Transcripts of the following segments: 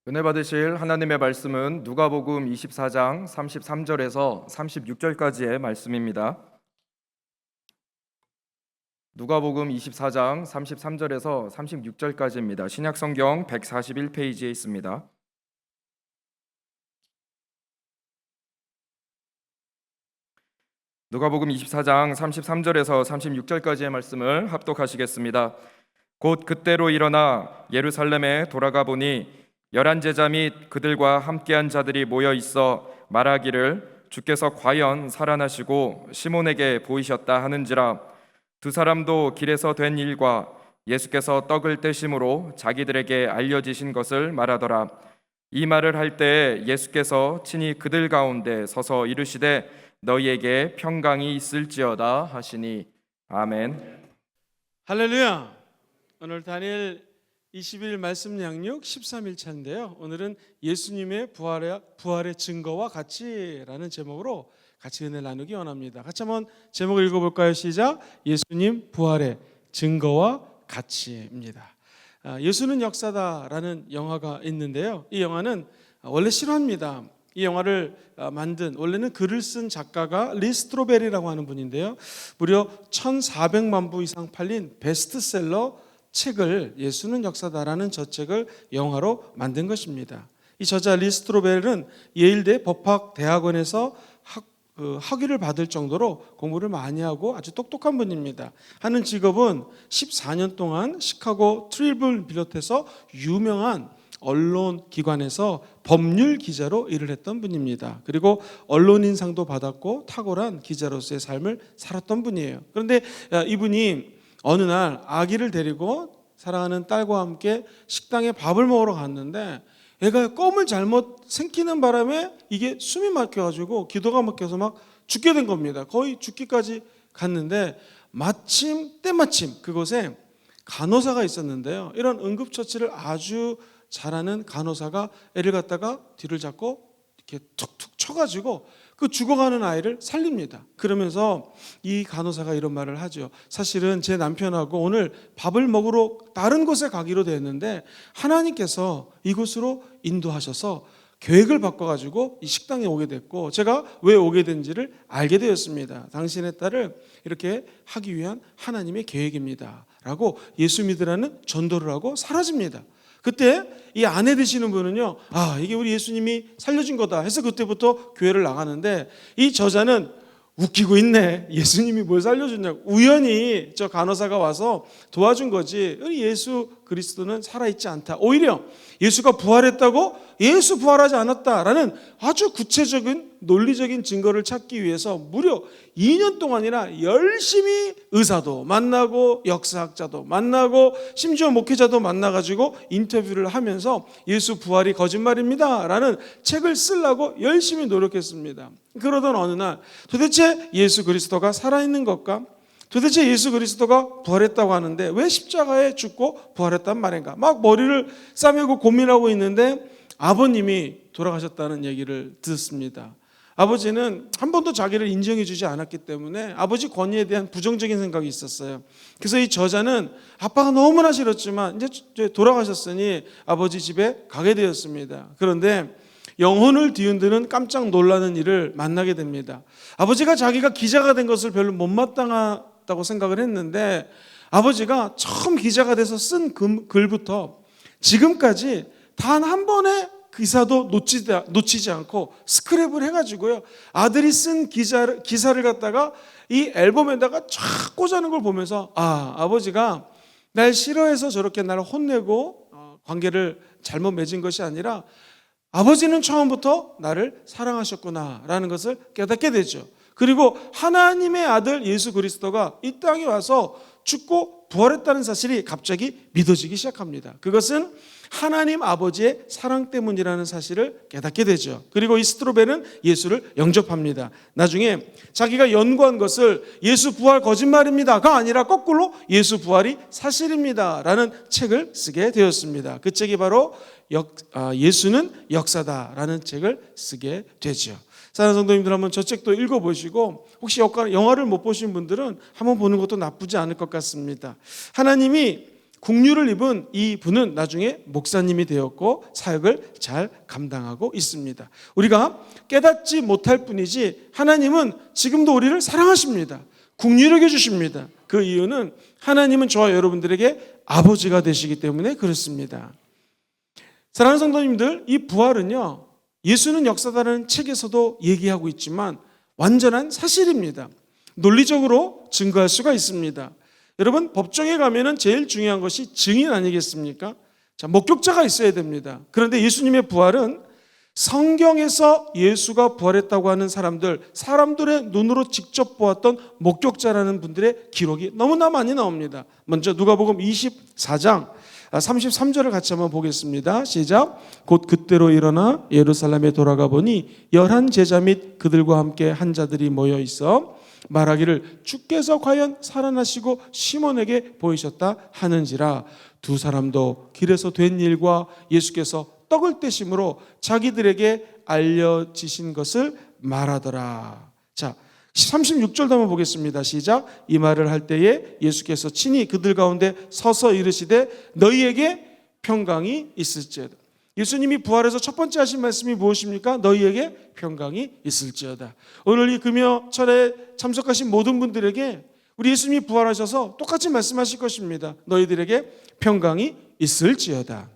은혜 받으실 하나님의 말씀은 누가복음 24장 33절에서 36절까지의 말씀입니다. 누가복음 24장 33절에서 36절까지입니다. 신약성경 141페이지에 있습니다. 누가복음 24장 33절에서 36절까지의 말씀을 합독하시겠습니다. 곧 그때로 일어나 예루살렘에 돌아가 보니 11 제자 및 그들과 함께한 자들이 모여 있어 말하기를 주께서 과연 살아나시고 시몬에게 보이셨다 하는지라. 두 사람도 길에서 된 일과 예수께서 떡을 떼심으로 자기들에게 알려지신 것을 말하더라. 이 말을 할 때에 예수께서 친히 그들 가운데 서서 이르시되 너희에게 평강이 있을지어다 하시니. 아멘. 할렐루야. 오늘 다니엘 20일 말씀 양육 13일차인데요. 오늘은 예수님의 부활의 증거와 가치라는 제목으로 같이 은혜 나누기 원합니다. 같이 한번 제목을 읽어볼까요? 시작. 예수님 부활의 증거와 가치입니다. 예수는 역사다라는 영화가 있는데요. 이 영화는 원래 실화입니다. 이 영화를 만든 원래는 글을 쓴 작가가 리 스트로베리라고 하는 분인데요. 무려 1,400만 부 이상 팔린 베스트셀러 책을 예수는 역사다라는 저 책을 영화로 만든 것입니다. 이 저자 리 스트로벨은 예일대 법학대학원에서 학위를 받을 정도로 공부를 많이 하고 아주 똑똑한 분입니다. 하는 직업은 14년 동안 시카고 트리뷴을 비롯해서 유명한 언론 기관에서 법률 기자로 일을 했던 분입니다. 그리고 언론인상도 받았고 탁월한 기자로서의 삶을 살았던 분이에요. 그런데 이분이 어느 날 아기를 데리고 사랑하는 딸과 함께 식당에 밥을 먹으러 갔는데 애가 껌을 잘못 생기는 바람에 이게 숨이 막혀가지고 기도가 막혀서 막 죽게 된 겁니다. 거의 죽기까지 갔는데 때마침 그곳에 간호사가 있었는데요. 이런 응급처치를 아주 잘하는 간호사가 애를 갖다가 뒤를 잡고 이렇게 툭툭 쳐가지고 그 죽어가는 아이를 살립니다. 그러면서 이 간호사가 이런 말을 하죠. 사실은 제 남편하고 오늘 밥을 먹으러 다른 곳에 가기로 됐는데 하나님께서 이곳으로 인도하셔서 계획을 바꿔가지고 이 식당에 오게 됐고 제가 왜 오게 된지를 알게 되었습니다. 당신의 딸을 이렇게 하기 위한 하나님의 계획입니다 라고 예수 믿으라는 전도를 하고 사라집니다. 그때 이 아내 되시는 분은요, 이게 우리 예수님이 살려준 거다 해서 그때부터 교회를 나가는데 이 저자는 웃기고 있네. 예수님이 뭘 살려줬냐고. 우연히 저 간호사가 와서 도와준 거지. 우리 예수 그리스도는 살아있지 않다. 오히려 예수가 부활했다고 예수 부활하지 않았다라는 아주 구체적인 논리적인 증거를 찾기 위해서 무려 2년 동안이나 열심히 의사도 만나고 역사학자도 만나고 심지어 목회자도 만나가지고 인터뷰를 하면서 예수 부활이 거짓말입니다 라는 책을 쓰려고 열심히 노력했습니다. 그러던 어느 날 도대체 예수 그리스도가 살아있는 것과 도대체 예수 그리스도가 부활했다고 하는데 왜 십자가에 죽고 부활했단 말인가 막 머리를 싸매고 고민하고 있는데 아버님이 돌아가셨다는 얘기를 듣습니다. 아버지는 한 번도 자기를 인정해 주지 않았기 때문에 아버지 권위에 대한 부정적인 생각이 있었어요. 그래서 이 저자는 아빠가 너무나 싫었지만 이제 돌아가셨으니 아버지 집에 가게 되었습니다. 그런데 영혼을 뒤흔드는 깜짝 놀라는 일을 만나게 됩니다. 아버지가 자기가 기자가 된 것을 별로 못마땅하다고 생각을 했는데 아버지가 처음 기자가 돼서 쓴 글부터 지금까지 단 한 번의 기사도 놓치지 않고 스크랩을 해가지고요. 아들이 쓴 기사를 갖다가 이 앨범에다가 쫙 꽂아놓은 걸 보면서 아버지가 날 싫어해서 저렇게 나를 혼내고 관계를 잘못 맺은 것이 아니라 아버지는 처음부터 나를 사랑하셨구나라는 것을 깨닫게 되죠. 그리고 하나님의 아들 예수 그리스도가 이 땅에 와서 죽고 부활했다는 사실이 갑자기 믿어지기 시작합니다. 그것은 하나님 아버지의 사랑 때문이라는 사실을 깨닫게 되죠. 그리고 이 스트로벨은 예수를 영접합니다. 나중에 자기가 연구한 것을 예수 부활 거짓말입니다가 아니라 거꾸로 예수 부활이 사실입니다 라는 책을 쓰게 되었습니다. 그 책이 바로 예수는 역사다라는 책을 쓰게 되죠. 사랑하는 성도님들 한번 저 책도 읽어보시고 혹시 영화를 못 보신 분들은 한번 보는 것도 나쁘지 않을 것 같습니다. 하나님이 국류를 입은 이 분은 나중에 목사님이 되었고 사역을 잘 감당하고 있습니다. 우리가 깨닫지 못할 뿐이지 하나님은 지금도 우리를 사랑하십니다. 국류를 여겨주십니다. 그 이유는 하나님은 저와 여러분들에게 아버지가 되시기 때문에 그렇습니다. 사랑하는 성도님들, 이 부활은요, 예수는 역사다라는 책에서도 얘기하고 있지만 완전한 사실입니다. 논리적으로 증거할 수가 있습니다. 여러분, 법정에 가면은 제일 중요한 것이 증인 아니겠습니까? 자, 목격자가 있어야 됩니다. 그런데 예수님의 부활은 성경에서 예수가 부활했다고 하는 사람들의 눈으로 직접 보았던 목격자라는 분들의 기록이 너무나 많이 나옵니다. 먼저 누가복음 24장 33절을 같이 한번 보겠습니다. 시작. 곧 그때로 일어나 예루살렘에 돌아가 보니 11 제자 및 그들과 함께 한 자들이 모여 있어 말하기를 주께서 과연 살아나시고 시몬에게 보이셨다 하는지라. 두 사람도 길에서 된 일과 예수께서 떡을 떼심으로 자기들에게 알려지신 것을 말하더라. 자, 36절도 한번 보겠습니다. 시작. 이 말을 할 때에 예수께서 친히 그들 가운데 서서 이르시되 너희에게 평강이 있을지어다. 예수님이 부활해서 첫 번째 하신 말씀이 무엇입니까? 너희에게 평강이 있을지어다. 오늘 이 금요철에 참석하신 모든 분들에게 우리 예수님이 부활하셔서 똑같이 말씀하실 것입니다. 너희들에게 평강이 있을지어다.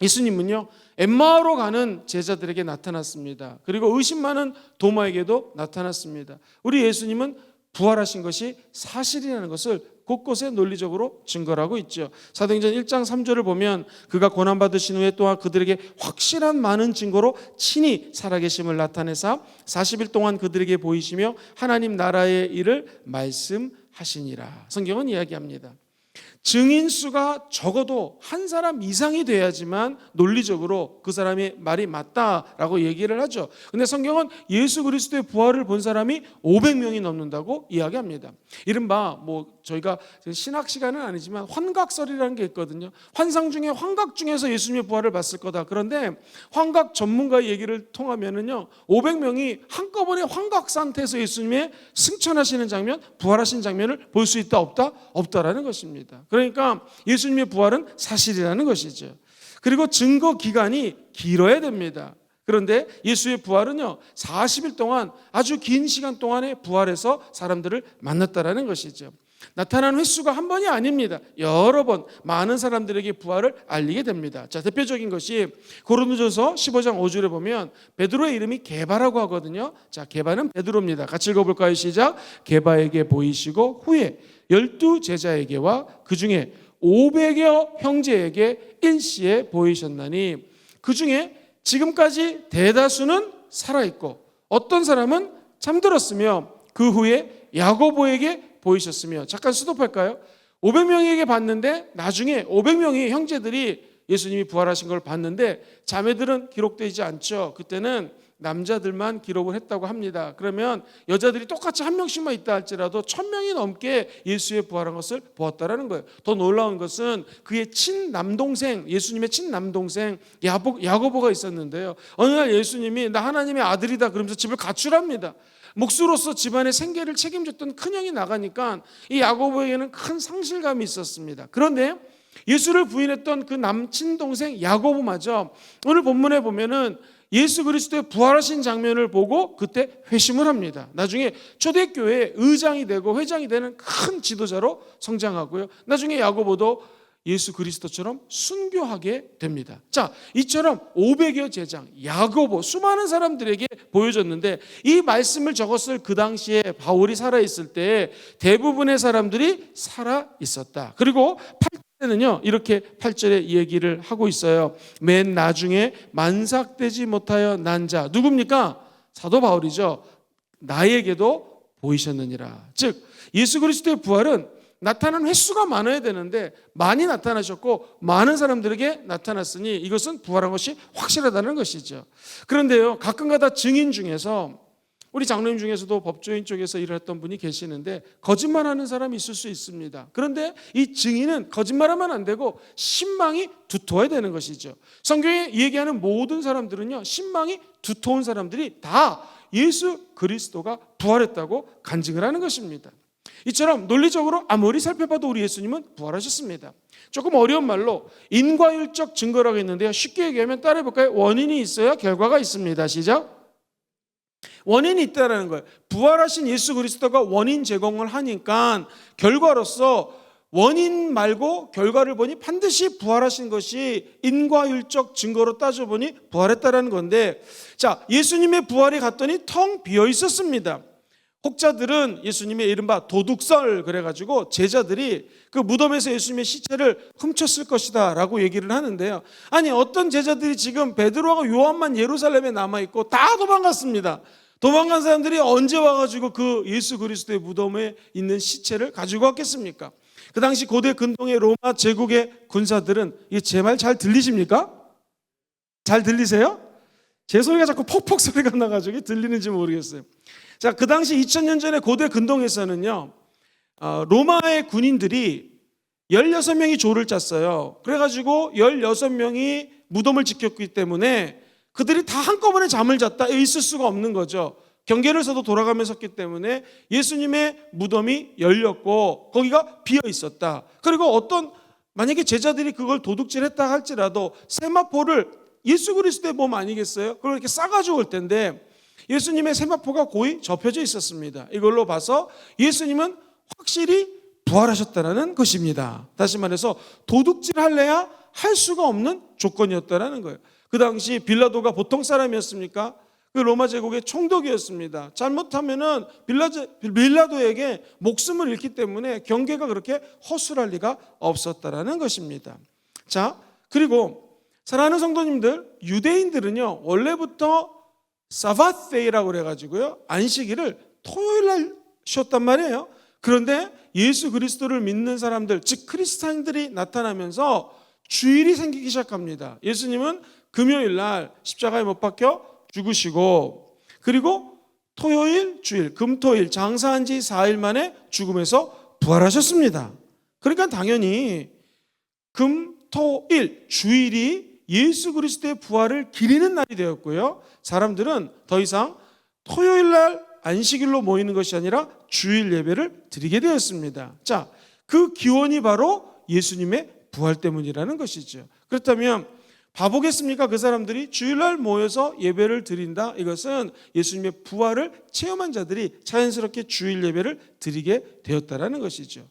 예수님은요, 엠마오로 가는 제자들에게 나타났습니다. 그리고 의심 많은 도마에게도 나타났습니다. 우리 예수님은 부활하신 것이 사실이라는 것을 곳곳에 논리적으로 증거를 하고 있죠. 사도행전 1장 3절을 보면 그가 고난받으신 후에 또한 그들에게 확실한 많은 증거로 친히 살아계심을 나타내사 40일 동안 그들에게 보이시며 하나님 나라의 일을 말씀하시니라. 성경은 이야기합니다. 증인 수가 적어도 한 사람 이상이 돼야지만 논리적으로 그 사람의 말이 맞다라고 얘기를 하죠. 근데 성경은 예수 그리스도의 부활을 본 사람이 500명이 넘는다고 이야기합니다. 이른바 저희가 신학 시간은 아니지만 환각설이라는 게 있거든요. 환상 중에 환각 중에서 예수님의 부활을 봤을 거다. 그런데 환각 전문가의 얘기를 통하면은요, 500명이 한꺼번에 환각 상태에서 예수님의 승천하시는 장면, 부활하신 장면을 볼 수 있다 없다? 없다라는 것입니다. 그러니까 예수님의 부활은 사실이라는 것이죠. 그리고 증거 기간이 길어야 됩니다. 그런데 예수의 부활은요, 40일 동안 아주 긴 시간 동안에 부활해서 사람들을 만났다라는 것이죠. 나타난 횟수가 한 번이 아닙니다. 여러 번 많은 사람들에게 부활을 알리게 됩니다. 자, 대표적인 것이 고린도전서 15장 5절에 보면 베드로의 이름이 게바라고 하거든요. 자, 게바는 베드로입니다. 같이 읽어볼까요? 시작. 게바에게 보이시고 후에 12 제자에게와 그 중에 500여 형제에게 일시에 보이셨나니 그 중에 지금까지 대다수는 살아있고 어떤 사람은 잠들었으며 그 후에 야고보에게 보이셨으며. 잠깐 스톱할까요? 500명에게 봤는데 나중에 500명의 형제들이 예수님이 부활하신 걸 봤는데 자매들은 기록되지 않죠. 그때는 남자들만 기록을 했다고 합니다. 그러면 여자들이 똑같이 한 명씩만 있다 할지라도 1000명이 넘게 예수의 부활한 것을 보았다라는 거예요. 더 놀라운 것은 그의 친남동생, 예수님의 친남동생 야고보가 있었는데요. 어느 날 예수님이 나 하나님의 아들이다 그러면서 집을 가출합니다. 목수로서 집안의 생계를 책임졌던 큰형이 나가니까 이 야고보에게는 큰 상실감이 있었습니다. 그런데 예수를 부인했던 그 남친동생 야고보마저 오늘 본문에 보면은 예수 그리스도의 부활하신 장면을 보고 그때 회심을 합니다. 나중에 초대교회의 의장이 되고 회장이 되는 큰 지도자로 성장하고요. 나중에 야고보도 예수 그리스도처럼 순교하게 됩니다. 자, 이처럼 500여 제자, 야고보, 수많은 사람들에게 보여줬는데 이 말씀을 적었을 그 당시에 바울이 살아있을 때 대부분의 사람들이 살아있었다. 그리고 8절에는요, 이렇게 8절에 얘기를 하고 있어요. 맨 나중에 만삭되지 못하여 난 자, 누굽니까? 사도 바울이죠. 나에게도 보이셨느니라. 즉 예수 그리스도의 부활은 나타난 횟수가 많아야 되는데 많이 나타나셨고 많은 사람들에게 나타났으니 이것은 부활한 것이 확실하다는 것이죠. 그런데요, 가끔가다 증인 중에서 우리 장로님 중에서도 법조인 쪽에서 일을 했던 분이 계시는데 거짓말하는 사람이 있을 수 있습니다. 그런데 이 증인은 거짓말하면 안 되고 신망이 두터워야 되는 것이죠. 성경에 얘기하는 모든 사람들은요, 신망이 두터운 사람들이 다 예수 그리스도가 부활했다고 간증을 하는 것입니다. 이처럼 논리적으로 아무리 살펴봐도 우리 예수님은 부활하셨습니다. 조금 어려운 말로 인과율적 증거라고 했는데요. 쉽게 얘기하면 따라해볼까요? 원인이 있어야 결과가 있습니다. 시작. 원인이 있다는 거예요. 부활하신 예수 그리스도가 원인 제공을 하니까 결과로서 원인 말고 결과를 보니 반드시 부활하신 것이 인과율적 증거로 따져보니 부활했다라는 건데, 자, 예수님의 부활이 갔더니 텅 비어 있었습니다. 혹자들은 예수님의 이른바 도둑설 그래가지고 제자들이 그 무덤에서 예수님의 시체를 훔쳤을 것이다 라고 얘기를 하는데요. 아니, 어떤 제자들이 지금 베드로와 요한만 예루살렘에 남아있고 다 도망갔습니다. 도망간 사람들이 언제 와가지고 그 예수 그리스도의 무덤에 있는 시체를 가지고 왔겠습니까? 그 당시 고대 근동의 로마 제국의 군사들은, 이게 제 말 잘 들리십니까? 잘 들리세요? 제 소리가 자꾸 퍽퍽 소리가 나가지고 들리는지 모르겠어요. 자, 그 당시 2000년 전에 고대 근동에서는요, 로마의 군인들이 16명이 조를 짰어요. 그래가지고 16명이 무덤을 지켰기 때문에 그들이 다 한꺼번에 잠을 잤다 있을 수가 없는 거죠. 경계를 서도 돌아가면서 했기 때문에 예수님의 무덤이 열렸고 거기가 비어 있었다. 그리고 만약에 제자들이 그걸 도둑질했다 할지라도 세마포를, 예수 그리스도의 몸 아니겠어요? 그걸 이렇게 싸가지고 올 텐데 예수님의 세마포가 고이 접혀져 있었습니다. 이걸로 봐서 예수님은 확실히 부활하셨다는 것입니다. 다시 말해서 도둑질 할래야 할 수가 없는 조건이었다는 거예요. 그 당시 빌라도가 보통 사람이었습니까? 그 로마 제국의 총독이었습니다. 잘못하면은 빌라도에게 목숨을 잃기 때문에 경계가 그렇게 허술할 리가 없었다라는 것입니다. 자, 그리고 사랑하는 성도님들, 유대인들은요 원래부터 사바데이라고 그래가지고요 안식일을 토요일 날 쉬었단 말이에요. 그런데 예수 그리스도를 믿는 사람들, 즉 크리스찬들이 나타나면서 주일이 생기기 시작합니다. 예수님은 금요일 날 십자가에 못 박혀 죽으시고, 그리고 토요일, 주일, 금토일 장사한 지 4일 만에 죽음에서 부활하셨습니다. 그러니까 당연히 금토일 주일이 예수 그리스도의 부활을 기리는 날이 되었고요. 사람들은 더 이상 토요일 날 안식일로 모이는 것이 아니라 주일 예배를 드리게 되었습니다. 자, 그 기원이 바로 예수님의 부활 때문이라는 것이죠. 그렇다면 봐보겠습니까? 그 사람들이 주일날 모여서 예배를 드린다. 이것은 예수님의 부활을 체험한 자들이 자연스럽게 주일 예배를 드리게 되었다라는 것이죠.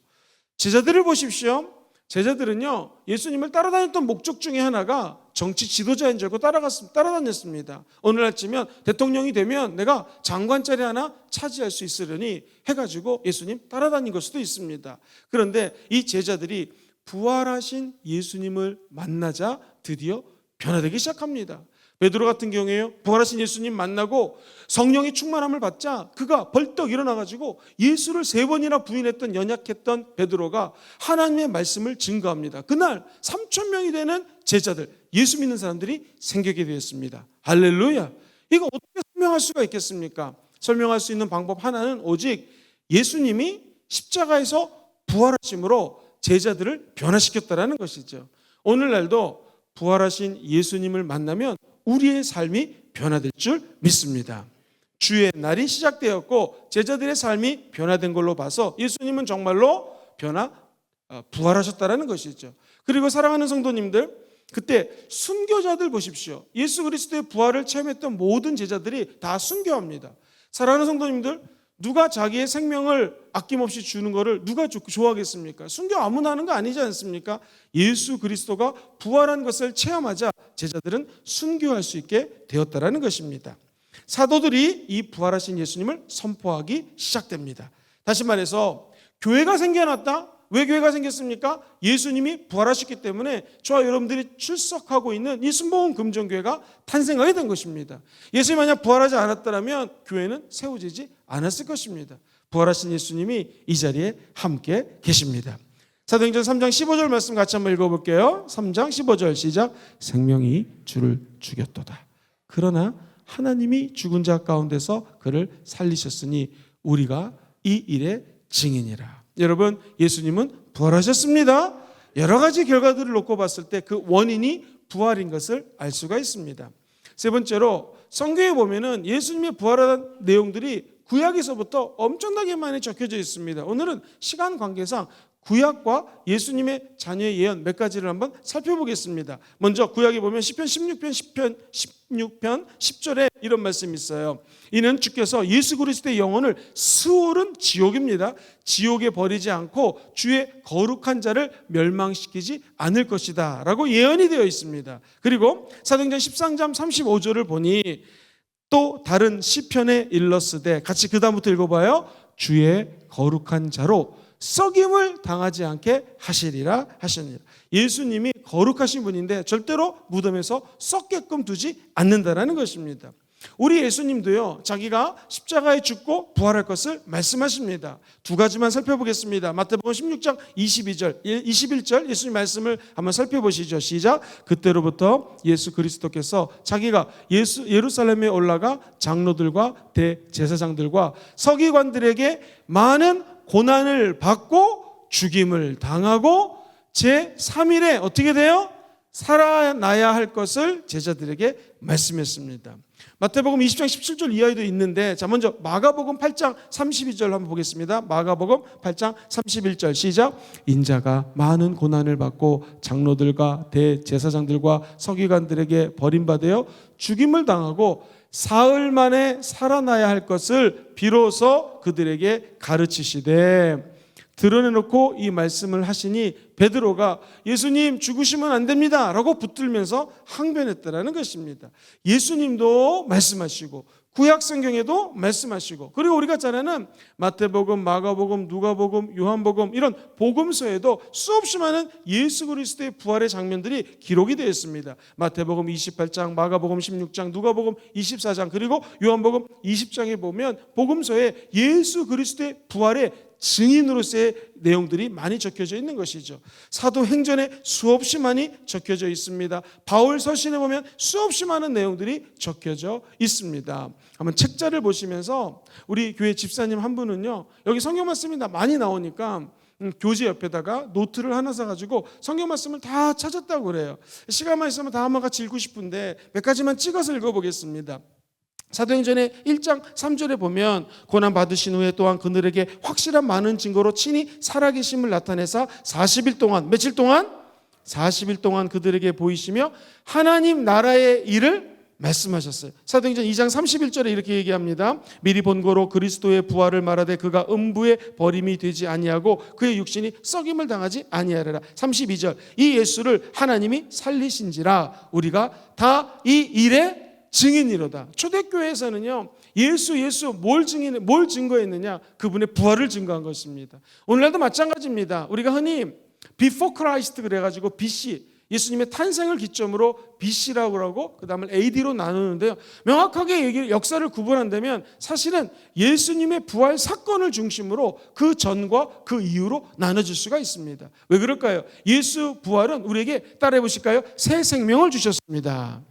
제자들을 보십시오. 제자들은요 예수님을 따라다녔던 목적 중에 하나가 정치 지도자인 줄 알고 따라다녔습니다. 어느 날쯤면 대통령이 되면 내가 장관 자리 하나 차지할 수 있으려니 해가지고 예수님 따라다닌 걸 수도 있습니다. 그런데 이 제자들이 부활하신 예수님을 만나자 드디어 변화되기 시작합니다. 베드로 같은 경우에요, 부활하신 예수님 만나고 성령의 충만함을 받자 그가 벌떡 일어나가지고 예수를 3번이나 부인했던 연약했던 베드로가 하나님의 말씀을 증거합니다. 그날 3,000명이 되는 제자들, 예수 믿는 사람들이 생기게 되었습니다. 할렐루야. 이거 어떻게 설명할 수가 있겠습니까? 설명할 수 있는 방법 하나는 오직 예수님이 십자가에서 부활하심으로 제자들을 변화시켰다라는 것이죠. 오늘날도 부활하신 예수님을 만나면 우리의 삶이 변화될 줄 믿습니다. 주의 날이 시작되었고 제자들의 삶이 변화된 걸로 봐서 예수님은 정말로 부활하셨다라는 것이죠. 그리고 사랑하는 성도님들, 그때 순교자들 보십시오. 예수 그리스도의 부활을 체험했던 모든 제자들이 다 순교합니다. 사랑하는 성도님들, 누가 자기의 생명을 아낌없이 주는 것을 누가 좋아하겠습니까? 순교 아무나 하는 거 아니지 않습니까? 예수 그리스도가 부활한 것을 체험하자 제자들은 순교할 수 있게 되었다라는 것입니다. 사도들이 이 부활하신 예수님을 선포하기 시작됩니다. 다시 말해서 교회가 생겨났다? 왜 교회가 생겼습니까? 예수님이 부활하셨기 때문에 저와 여러분들이 출석하고 있는 이 순복음 금정교회가 탄생하게 된 것입니다. 예수님이 만약 부활하지 않았더라면 교회는 세워지지 않았을 것입니다. 부활하신 예수님이 이 자리에 함께 계십니다. 사도행전 3장 15절 말씀 같이 한번 읽어볼게요. 3장 15절 시작. 생명이 주를 죽였도다. 그러나 하나님이 죽은 자 가운데서 그를 살리셨으니 우리가 이 일의 증인이라. 여러분, 예수님은 부활하셨습니다. 여러 가지 결과들을 놓고 봤을 때 그 원인이 부활인 것을 알 수가 있습니다. 세 번째로 성경에 보면은 예수님의 부활한 내용들이 구약에서부터 엄청나게 많이 적혀져 있습니다. 오늘은 시간 관계상 구약과 예수님의 자녀의 예언 몇 가지를 한번 살펴보겠습니다. 먼저 구약에 보면 시편 16편 10절에 이런 말씀이 있어요. 이는 주께서 예수 그리스도의 영혼을 스올은 지옥입니다. 지옥에 버리지 않고 주의 거룩한 자를 멸망시키지 않을 것이다 라고 예언이 되어 있습니다. 그리고 사도행전 13장 35절을 보니 또 다른 시편에 일렀으되, 같이 그 다음부터 읽어봐요. 주의 거룩한 자로 썩임을 당하지 않게 하시리라 하셨느니라. 예수님이 거룩하신 분인데 절대로 무덤에서 썩게끔 두지 않는다라는 것입니다. 우리 예수님도요, 자기가 십자가에 죽고 부활할 것을 말씀하십니다. 두 가지만 살펴보겠습니다. 마태복음 16장 21절 예수님 말씀을 한번 살펴보시죠. 시작. 그때로부터 예수 그리스도께서 자기가 예루살렘에 올라가 장로들과 대제사장들과 서기관들에게 많은 고난을 받고 죽임을 당하고 제3일에 어떻게 돼요? 살아나야 할 것을 제자들에게 말씀했습니다. 마태복음 20장 17절 이하에도 있는데, 자 먼저 마가복음 8장 32절 한번 보겠습니다. 마가복음 8장 31절 시작. 인자가 많은 고난을 받고 장로들과 대제사장들과 서기관들에게 버림받아 죽임을 당하고 사흘 만에 살아나야 할 것을 비로소 그들에게 가르치시되, 드러내놓고 이 말씀을 하시니 베드로가 예수님 죽으시면 안 됩니다 라고 붙들면서 항변했다라는 것입니다. 예수님도 말씀하시고 구약 성경에도 말씀하시고, 그리고 우리가 잘 아는 마태복음, 마가복음, 누가복음, 요한복음 이런 복음서에도 수없이 많은 예수 그리스도의 부활의 장면들이 기록이 되어 있습니다. 마태복음 28장, 마가복음 16장, 누가복음 24장, 그리고 요한복음 20장에 보면 복음서에 예수 그리스도의 부활의 증인으로서의 내용들이 많이 적혀져 있는 것이죠. 사도행전에 수없이 많이 적혀져 있습니다. 바울 서신에 보면 수없이 많은 내용들이 적혀져 있습니다. 한번 책자를 보시면서 우리 교회 집사님 한 분은요, 여기 성경 말씀이 많이 나오니까 교재 옆에다가 노트를 하나 사가지고 성경 말씀을 다 찾았다고 그래요. 시간만 있으면 다 한번 같이 읽고 싶은데 몇 가지만 찍어서 읽어보겠습니다. 사도행전의 1장 3절에 보면 고난 받으신 후에 또한 그들에게 확실한 많은 증거로 친히 살아계심을 나타내사 40일 동안, 며칠 동안? 40일 동안 그들에게 보이시며 하나님 나라의 일을 말씀하셨어요. 사도행전 2장 31절에 이렇게 얘기합니다. 미리 본고로 그리스도의 부활을 말하되 그가 음부에 버림이 되지 아니하고 그의 육신이 썩임을 당하지 아니하리라. 32절 이 예수를 하나님이 살리신지라 우리가 다 이 일에 증인이로다. 초대교회에서는요, 예수 뭘 증거했느냐? 그분의 부활을 증거한 것입니다. 오늘날도 마찬가지입니다. 우리가 흔히 before Christ 그래가지고 BC, 예수님의 탄생을 기점으로 BC라고 하고 그 다음을 AD로 나누는데요, 명확하게 역사를 구분한다면 사실은 예수님의 부활 사건을 중심으로 그 전과 그 이후로 나눠질 수가 있습니다. 왜 그럴까요? 예수 부활은 우리에게 따라해 보실까요? 새 생명을 주셨습니다.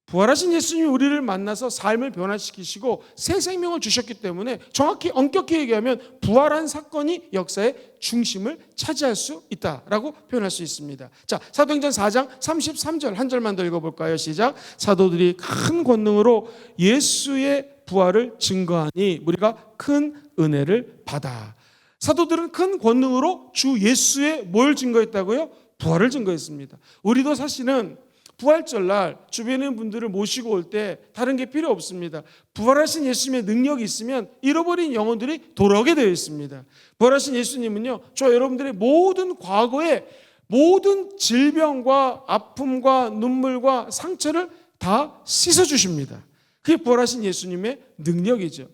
부활하신 예수님이 우리를 만나서 삶을 변화시키시고 새 생명을 주셨기 때문에 정확히 엄격히 얘기하면 부활한 사건이 역사의 중심을 차지할 수 있다라고 표현할 수 있습니다. 자, 사도행전 4장 33절 한 절만 더 읽어볼까요? 시작. 사도들이 큰 권능으로 예수의 부활을 증거하니 우리가 큰 은혜를 받아. 사도들은 큰 권능으로 주 예수의 뭘 증거했다고요? 부활을 증거했습니다. 우리도 사실은 부활절날 주변에 있는 분들을 모시고 올 때 다른 게 필요 없습니다. 부활하신 예수님의 능력이 있으면 잃어버린 영혼들이 돌아오게 되어 있습니다. 부활하신 예수님은요, 저 여러분들의 모든 과거의 모든 질병과 아픔과 눈물과 상처를 다 씻어주십니다. 그게 부활하신 예수님의 능력이죠.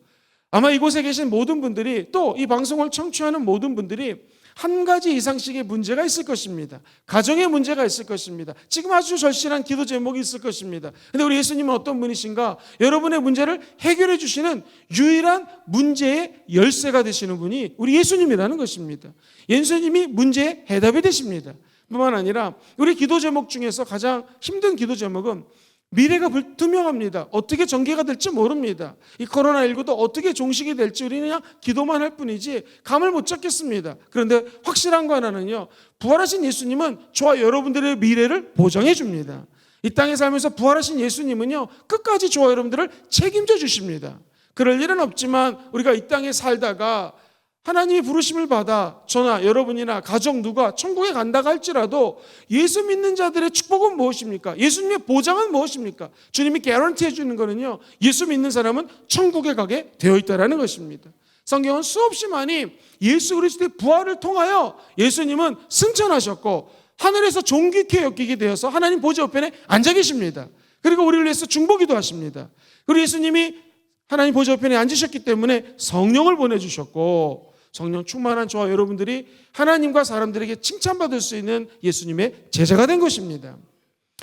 아마 이곳에 계신 모든 분들이, 또 이 방송을 청취하는 모든 분들이 한 가지 이상씩의 문제가 있을 것입니다. 가정의 문제가 있을 것입니다. 지금 아주 절실한 기도 제목이 있을 것입니다. 근데 우리 예수님은 어떤 분이신가? 여러분의 문제를 해결해 주시는 유일한 문제의 열쇠가 되시는 분이 우리 예수님이라는 것입니다. 예수님이 문제의 해답이 되십니다. 뿐만 아니라 우리 기도 제목 중에서 가장 힘든 기도 제목은 미래가 불투명합니다. 어떻게 전개가 될지 모릅니다. 이 코로나19도 어떻게 종식이 될지 우리는 그냥 기도만 할 뿐이지 감을 못 잡겠습니다. 그런데 확실한 거 하나는요, 부활하신 예수님은 저와 여러분들의 미래를 보장해 줍니다. 이 땅에 살면서 부활하신 예수님은요, 끝까지 저와 여러분들을 책임져 주십니다. 그럴 일은 없지만 우리가 이 땅에 살다가 하나님의 부르심을 받아 저나 여러분이나 가족 누가 천국에 간다고 할지라도 예수 믿는 자들의 축복은 무엇입니까? 예수님의 보장은 무엇입니까? 주님이 개런티 해주는 거는요, 예수 믿는 사람은 천국에 가게 되어 있다는 것입니다. 성경은 수없이 많이 예수 그리스도의 부활을 통하여 예수님은 승천하셨고 하늘에서 존귀케 여기게 되어서 하나님 보좌 우편에 앉아 계십니다. 그리고 우리를 위해서 중보기도 하십니다. 그리고 예수님이 하나님 보좌 우편에 앉으셨기 때문에 성령을 보내주셨고, 성령 충만한 저와 여러분들이 하나님과 사람들에게 칭찬받을 수 있는 예수님의 제자가 된 것입니다.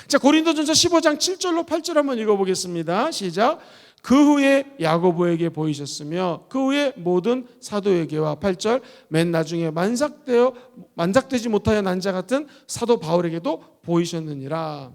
자, 고린도전서 15장 7절로 8절 한번 읽어보겠습니다. 시작. 그 후에 야고보에게 보이셨으며 그 후에 모든 사도에게와 8절 맨 나중에 만삭되지 못하여 난 자 같은 사도 바울에게도 보이셨느니라.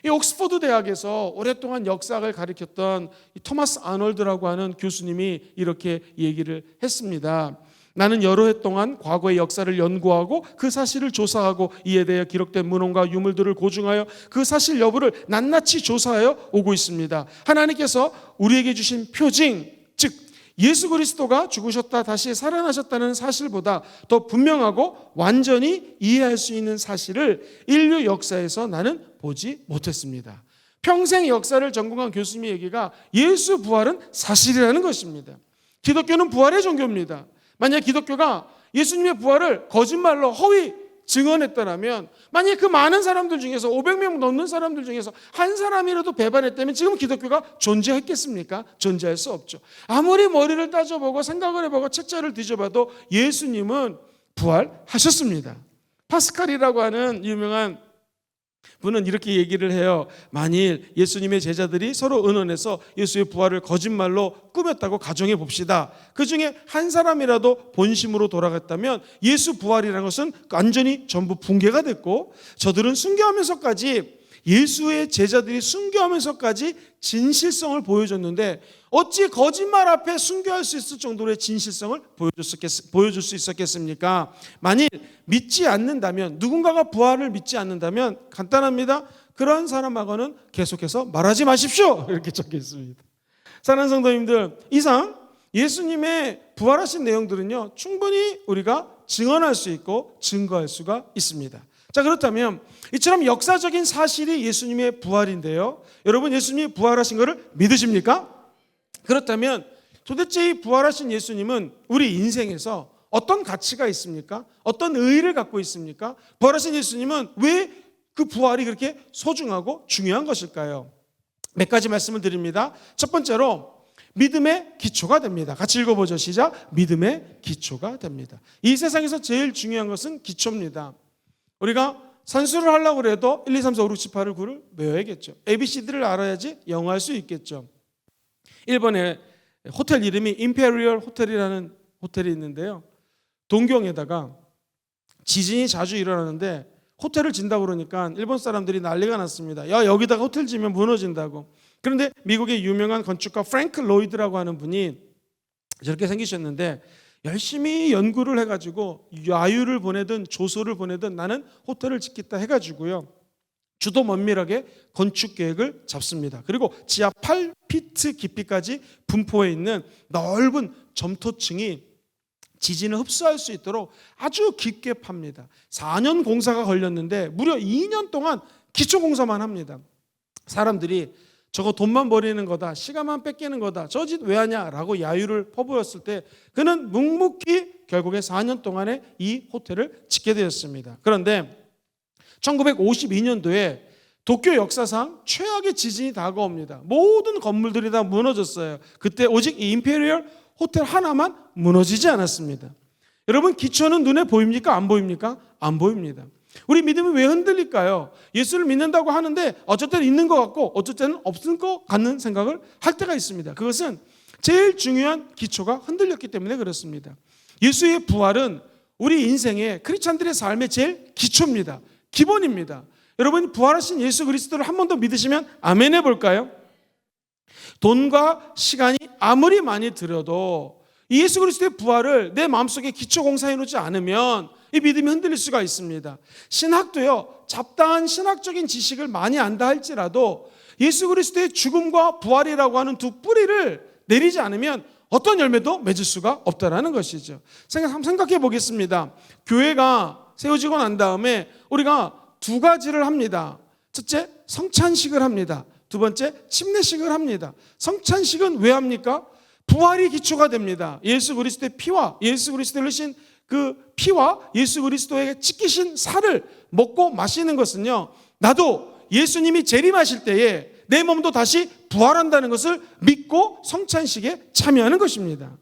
이 옥스퍼드 대학에서 오랫동안 역사학을 가르쳤던 토마스 아놀드라고 하는 교수님이 이렇게 얘기를 했습니다. 나는 여러 해 동안 과거의 역사를 연구하고 그 사실을 조사하고 이에 대해 기록된 문헌과 유물들을 고증하여 그 사실 여부를 낱낱이 조사하여 오고 있습니다. 하나님께서 우리에게 주신 표징, 즉 예수 그리스도가 죽으셨다 다시 살아나셨다는 사실보다 더 분명하고 완전히 이해할 수 있는 사실을 인류 역사에서 나는 보지 못했습니다. 평생 역사를 전공한 교수님의 얘기가 예수 부활은 사실이라는 것입니다. 기독교는 부활의 종교입니다. 만약 기독교가 예수님의 부활을 거짓말로 허위 증언했다면, 만약 그 많은 사람들 중에서 500명 넘는 사람들 중에서 한 사람이라도 배반했다면 지금 기독교가 존재했겠습니까? 존재할 수 없죠. 아무리 머리를 따져보고 생각을 해보고 책자를 뒤져봐도 예수님은 부활하셨습니다. 파스칼이라고 하는 유명한 분은 이렇게 얘기를 해요. 만일 예수님의 제자들이 서로 의논해서 예수의 부활을 거짓말로 꾸몄다고 가정해 봅시다. 그 중에 한 사람이라도 본심으로 돌아갔다면 예수 부활이라는 것은 완전히 전부 붕괴가 됐고, 저들은 순교하면서까지 예수의 제자들이 순교하면서까지 진실성을 보여줬는데 어찌 거짓말 앞에 순교할 수 있을 정도의 진실성을 보여줄 수 있었겠습니까? 만일 믿지 않는다면, 누군가가 부활을 믿지 않는다면 간단합니다. 그런 사람하고는 계속해서 말하지 마십시오. 이렇게 적혀 있습니다. 사랑하는 성도님들, 이상 예수님의 부활하신 내용들은요, 충분히 우리가 증언할 수 있고 증거할 수가 있습니다. 자, 그렇다면 이처럼 역사적인 사실이 예수님의 부활인데요, 여러분 예수님이 부활하신 것을 믿으십니까? 그렇다면 도대체 이 부활하신 예수님은 우리 인생에서 어떤 가치가 있습니까? 어떤 의의를 갖고 있습니까? 부활하신 예수님은 왜 그 부활이 그렇게 소중하고 중요한 것일까요? 몇 가지 말씀을 드립니다. 첫 번째로 믿음의 기초가 됩니다. 같이 읽어보죠. 시작. 믿음의 기초가 됩니다. 이 세상에서 제일 중요한 것은 기초입니다. 우리가 산수를 하려고 해도 1, 2, 3, 4, 5, 6, 7, 8을 9를 외워야겠죠. ABCD를 알아야지 영어할 수 있겠죠. 일본에 호텔 이름이 임페리얼 호텔이라는 호텔이 있는데요, 동경에다가 지진이 자주 일어나는데 호텔을 진다고 그러니까 일본 사람들이 난리가 났습니다. 야, 여기다가 호텔 지면 무너진다고. 그런데 미국의 유명한 건축가 프랭크 로이드라고 하는 분이 저렇게 생기셨는데 열심히 연구를 해가지고 야유를 보내든 조소를 보내든 나는 호텔을 짓겠다 해가지고요, 주도 면밀하게 건축 계획을 잡습니다. 그리고 지하 8피트 깊이까지 분포해 있는 넓은 점토층이 지진을 흡수할 수 있도록 아주 깊게 팝니다. 4년 공사가 걸렸는데 무려 2년 동안 기초 공사만 합니다. 사람들이 저거 돈만 버리는 거다, 시간만 뺏기는 거다, 저 짓 왜 하냐라고 야유를 퍼부었을 때 그는 묵묵히 결국에 4년 동안에 이 호텔을 짓게 되었습니다. 그런데 1952년도에 도쿄 역사상 최악의 지진이 다가옵니다. 모든 건물들이 다 무너졌어요. 그때 오직 이 임페리얼 호텔 하나만 무너지지 않았습니다. 여러분, 기초는 눈에 보입니까? 안 보입니까? 안 보입니다. 우리 믿음이 왜 흔들릴까요? 예수를 믿는다고 하는데 어쩔 때는 있는 것 같고 어쩔 때는 없을 것 같는 생각을 할 때가 있습니다. 그것은 제일 중요한 기초가 흔들렸기 때문에 그렇습니다. 예수의 부활은 우리 인생의 크리스찬들의 삶의 제일 기초입니다. 기본입니다. 여러분, 부활하신 예수 그리스도를 한 번 더 믿으시면 아멘 해볼까요? 돈과 시간이 아무리 많이 들어도 이 예수 그리스도의 부활을 내 마음속에 기초 공사해 놓지 않으면 이 믿음이 흔들릴 수가 있습니다. 신학도요, 잡다한 신학적인 지식을 많이 안다 할지라도 예수 그리스도의 죽음과 부활이라고 하는 두 뿌리를 내리지 않으면 어떤 열매도 맺을 수가 없다라는 것이죠. 생각해 보겠습니다. 교회가 세워지고 난 다음에 우리가 두 가지를 합니다. 첫째, 성찬식을 합니다. 두 번째, 침례식을 합니다. 성찬식은 왜 합니까? 부활이 기초가 됩니다. 예수 그리스도의 피와 예수 그리스도를 흘리신 그 피와 예수 그리스도에게 찢기신 살을 먹고 마시는 것은요, 나도 예수님이 재림하실 때에 내 몸도 다시 부활한다는 것을 믿고 성찬식에 참여하는 것입니다.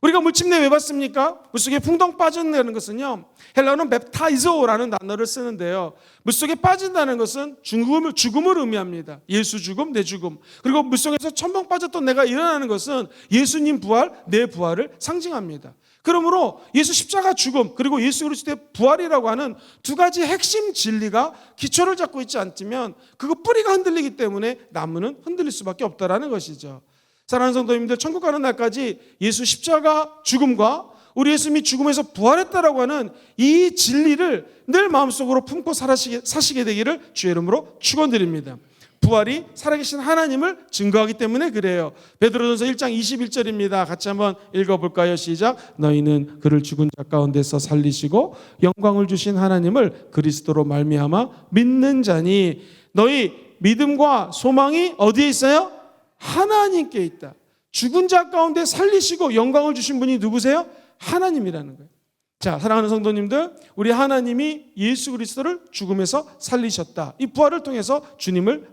우리가 물침례 왜 받습니까? 물속에 풍덩 빠진다는 것은요, 헬라어는 맵타이조라는 단어를 쓰는데요, 물속에 빠진다는 것은 죽음을 의미합니다. 예수 죽음, 내 죽음. 그리고 물속에서 첨벙 빠졌던 내가 일어나는 것은 예수님 부활, 내 부활을 상징합니다. 그러므로 예수 십자가 죽음 그리고 예수 그리스도의 부활이라고 하는 두 가지 핵심 진리가 기초를 잡고 있지 않으면 그 뿌리가 흔들리기 때문에 나무는 흔들릴 수밖에 없다라는 것이죠. 사랑하는 성도님들, 천국 가는 날까지 예수 십자가 죽음과 우리 예수님이 죽음에서 부활했다라고 하는 이 진리를 늘 마음속으로 품고 사시게 되기를 주의 이름으로 축원드립니다. 부활이 살아계신 하나님을 증거하기 때문에 그래요. 베드로전서 1장 21절입니다. 같이 한번 읽어볼까요? 시작. 너희는 그를 죽은 자 가운데서 살리시고 영광을 주신 하나님을 그리스도로 말미암아 믿는 자니, 너희 믿음과 소망이 어디에 있어요? 하나님께 있다. 죽은 자 가운데 살리시고 영광을 주신 분이 누구세요? 하나님이라는 거예요. 자, 사랑하는 성도님들, 우리 하나님이 예수 그리스도를 죽음에서 살리셨다. 이 부활을 통해서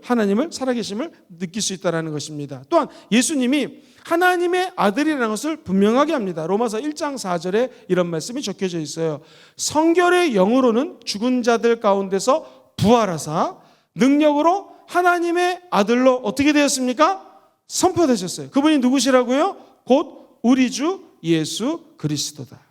하나님을 살아계심을 느낄 수 있다는 것입니다. 또한 예수님이 하나님의 아들이라는 것을 분명하게 합니다. 로마서 1장 4절에 이런 말씀이 적혀져 있어요. 성결의 영으로는 죽은 자들 가운데서 부활하사 능력으로 하나님의 아들로 어떻게 되었습니까? 선포되셨어요. 그분이 누구시라고요? 곧 우리 주 예수 그리스도다.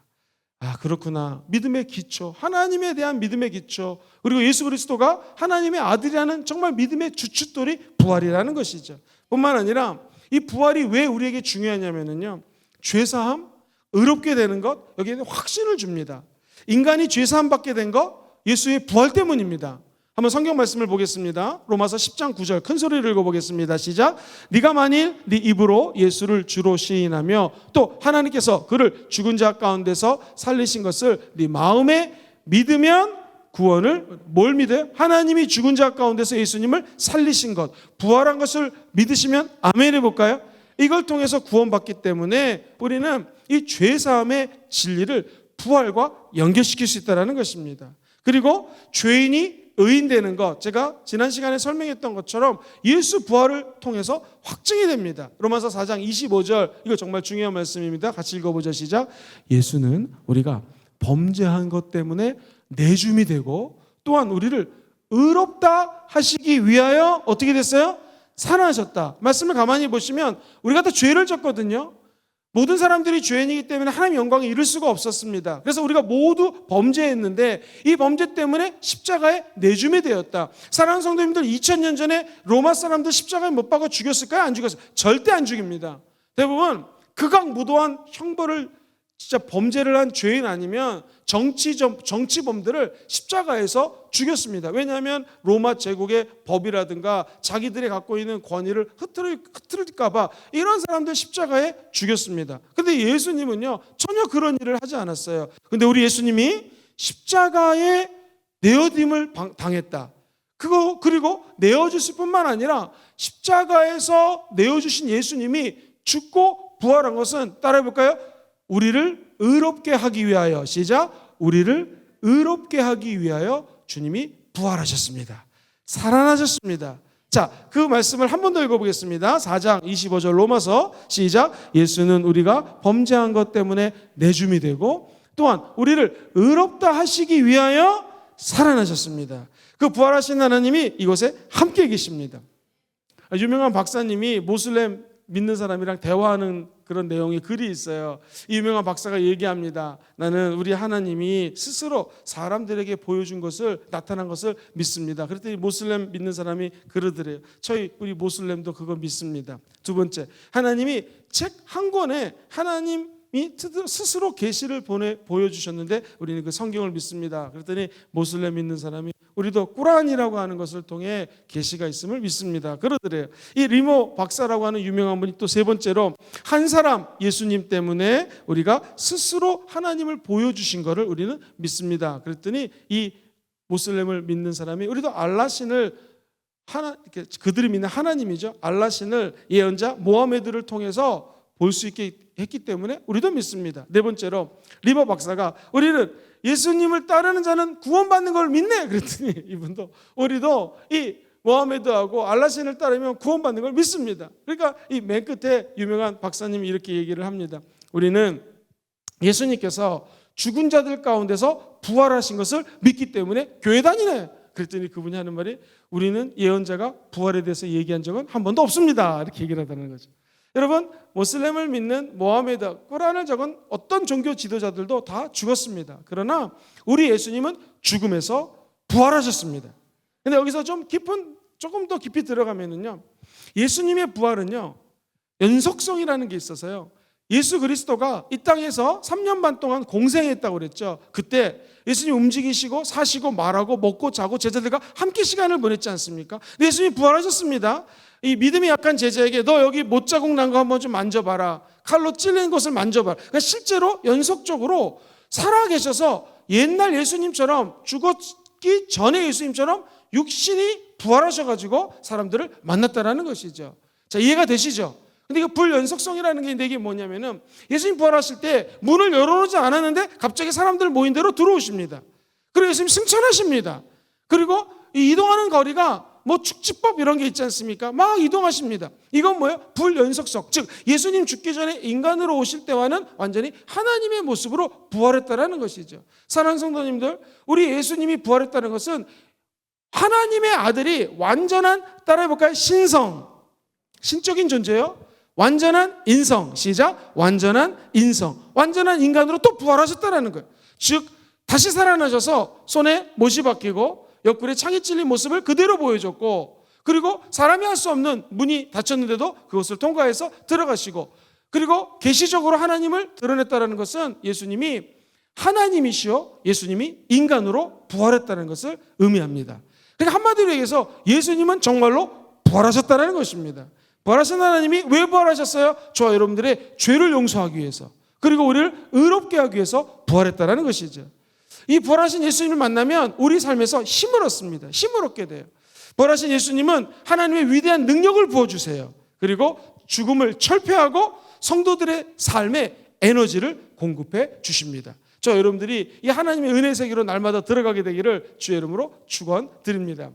아, 그렇구나. 믿음의 기초, 하나님에 대한 믿음의 기초, 그리고 예수 그리스도가 하나님의 아들이라는 정말 믿음의 주춧돌이 부활이라는 것이죠. 뿐만 아니라 이 부활이 왜 우리에게 중요하냐면요, 죄사함, 의롭게 되는 것, 여기에 확신을 줍니다. 인간이 죄사함 받게 된 것, 예수의 부활 때문입니다. 한번 성경 말씀을 보겠습니다. 로마서 10장 9절 큰 소리를 읽어보겠습니다. 시작. 네가 만일 네 입으로 예수를 주로 시인하며 또 하나님께서 그를 죽은 자 가운데서 살리신 것을 네 마음에 믿으면 구원을, 뭘 믿어요? 하나님이 죽은 자 가운데서 예수님을 살리신 것, 부활한 것을 믿으시면 아멘 해볼까요? 이걸 통해서 구원받기 때문에 우리는 이 죄사함의 진리를 부활과 연결시킬 수 있다는 것입니다. 그리고 죄인이 의인되는 것, 제가 지난 시간에 설명했던 것처럼 예수 부활을 통해서 확증이 됩니다. 로마서 4장 25절, 이거 정말 중요한 말씀입니다. 같이 읽어보죠. 시작. 예수는 우리가 범죄한 것 때문에 내줌이 되고 또한 우리를 의롭다 하시기 위하여 어떻게 됐어요? 살아나셨다. 말씀을 가만히 보시면 우리가 다 죄를 졌거든요. 모든 사람들이 죄인이기 때문에 하나님의 영광에 이를 수가 없었습니다. 그래서 우리가 모두 범죄했는데 이 범죄 때문에 십자가에 내줌이 되었다. 사랑하는 성도님들, 2000년 전에 로마 사람들 십자가에 못 박아 죽였을까요? 안 죽였어요? 절대 안 죽입니다. 대부분 극악무도한 형벌을, 진짜 범죄를 한 죄인 아니면 정치범들을 십자가에서 죽였습니다. 왜냐하면 로마 제국의 법이라든가 자기들이 갖고 있는 권위를 흐트릴까 봐 이런 사람들 십자가에 죽였습니다. 근데 예수님은요, 전혀 그런 일을 하지 않았어요. 근데 우리 예수님이 십자가에 내어짐을 당했다. 그리고 내어주실 뿐만 아니라 십자가에서 내어주신 예수님이 죽고 부활한 것은, 따라해볼까요? 우리를 의롭게 하기 위하여, 시작. 우리를 의롭게 하기 위하여 주님이 부활하셨습니다. 살아나셨습니다. 자, 그 말씀을 한 번 더 읽어보겠습니다. 4장 25절 로마서, 시작. 예수는 우리가 범죄한 것 때문에 내줌이 되고 또한 우리를 의롭다 하시기 위하여 살아나셨습니다. 그 부활하신 하나님이 이곳에 함께 계십니다. 유명한 박사님이 모슬렘 믿는 사람이랑 대화하는 그런 내용의 글이 있어요. 이 유명한 박사가 얘기합니다. 나는 우리 하나님이 스스로 사람들에게 보여준 것을, 나타난 것을 믿습니다. 그랬더니 모슬렘 믿는 사람이 그러더래요. 우리 모슬렘도 그거 믿습니다. 두 번째, 하나님이 책 한 권에 하나님 스스로 계시를 보여주셨는데 우리는 그 성경을 믿습니다. 그랬더니 모슬렘 믿는 사람이 우리도 꾸란이라고 하는 것을 통해 계시가 있음을 믿습니다. 그러더래요. 이 리모 박사라고 하는 유명한 분이 또 세 번째로 한 사람 예수님 때문에 우리가 스스로 하나님을 보여주신 것을 우리는 믿습니다. 그랬더니 이 모슬렘을 믿는 사람이 우리도 알라신을 그들이 믿는 하나님이죠. 알라신을 예언자 모하메드를 통해서 볼 수 있게 했기 때문에 우리도 믿습니다. 네 번째로 리버 박사가 우리는 예수님을 따르는 자는 구원받는 걸 믿네. 그랬더니 이분도 우리도 이 모하메드하고 알라신을 따르면 구원받는 걸 믿습니다. 그러니까 이 맨 끝에 유명한 박사님이 이렇게 얘기를 합니다. 우리는 예수님께서 죽은 자들 가운데서 부활하신 것을 믿기 때문에 교회 다니네. 그랬더니 그분이 하는 말이 우리는 예언자가 부활에 대해서 얘기한 적은 한 번도 없습니다. 이렇게 얘기를 하다는 거죠. 여러분, 모슬렘을 믿는 모하메드, 꾸란을 적은 어떤 종교 지도자들도 다 죽었습니다. 그러나 우리 예수님은 죽음에서 부활하셨습니다. 근데 여기서 조금 더 깊이 들어가면은요, 예수님의 부활은요, 연속성이라는 게 있어서요. 예수 그리스도가 이 땅에서 3년 반 동안 공생했다고 그랬죠. 그때 예수님 움직이시고 사시고 말하고 먹고 자고 제자들과 함께 시간을 보냈지 않습니까? 근데 예수님이 부활하셨습니다. 이 믿음이 약한 제자에게 너 여기 못자국 난 거 한번 좀 만져봐라. 칼로 찔린 것을 만져봐라. 그러니까 실제로 연속적으로 살아계셔서 옛날 예수님처럼 죽었기 전에 예수님처럼 육신이 부활하셔가지고 사람들을 만났다라는 것이죠. 자, 이해가 되시죠? 근데 이거 불연속성이라는 게 이게 뭐냐면은 예수님 부활하실 때 문을 열어놓지 않았는데 갑자기 사람들 모인 대로 들어오십니다. 그리고 예수님 승천하십니다. 그리고 이 이동하는 거리가 뭐 축지법 이런 게 있지 않습니까? 막 이동하십니다. 이건 뭐예요? 불연속성. 즉 예수님 죽기 전에 인간으로 오실 때와는 완전히 하나님의 모습으로 부활했다라는 것이죠. 사랑하는 성도님들, 우리 예수님이 부활했다는 것은 하나님의 아들이 완전한, 따라해볼까요? 신적인 존재예요. 완전한 인성, 시작, 완전한 인성, 완전한 인간으로 또 부활하셨다는 거예요. 즉 다시 살아나셔서 손에 못이 박히고 옆구리에 창이 찔린 모습을 그대로 보여줬고, 그리고 사람이 할 수 없는 문이 닫혔는데도 그것을 통과해서 들어가시고, 그리고 계시적으로 하나님을 드러냈다는 것은 예수님이 하나님이시요 예수님이 인간으로 부활했다는 것을 의미합니다. 그러니까 한마디로 얘기해서 예수님은 정말로 부활하셨다는 것입니다. 부활하신 하나님이 왜 부활하셨어요? 저와 여러분들의 죄를 용서하기 위해서, 그리고 우리를 의롭게 하기 위해서 부활했다는 것이죠. 이 부활하신 예수님을 만나면 우리 삶에서 힘을 얻습니다. 힘을 얻게 돼요. 부활하신 예수님은 하나님의 위대한 능력을 부어주세요. 그리고 죽음을 철폐하고 성도들의 삶에 에너지를 공급해 주십니다. 저 여러분들이 이 하나님의 은혜 세계로 날마다 들어가게 되기를 주의 이름으로 축원드립니다.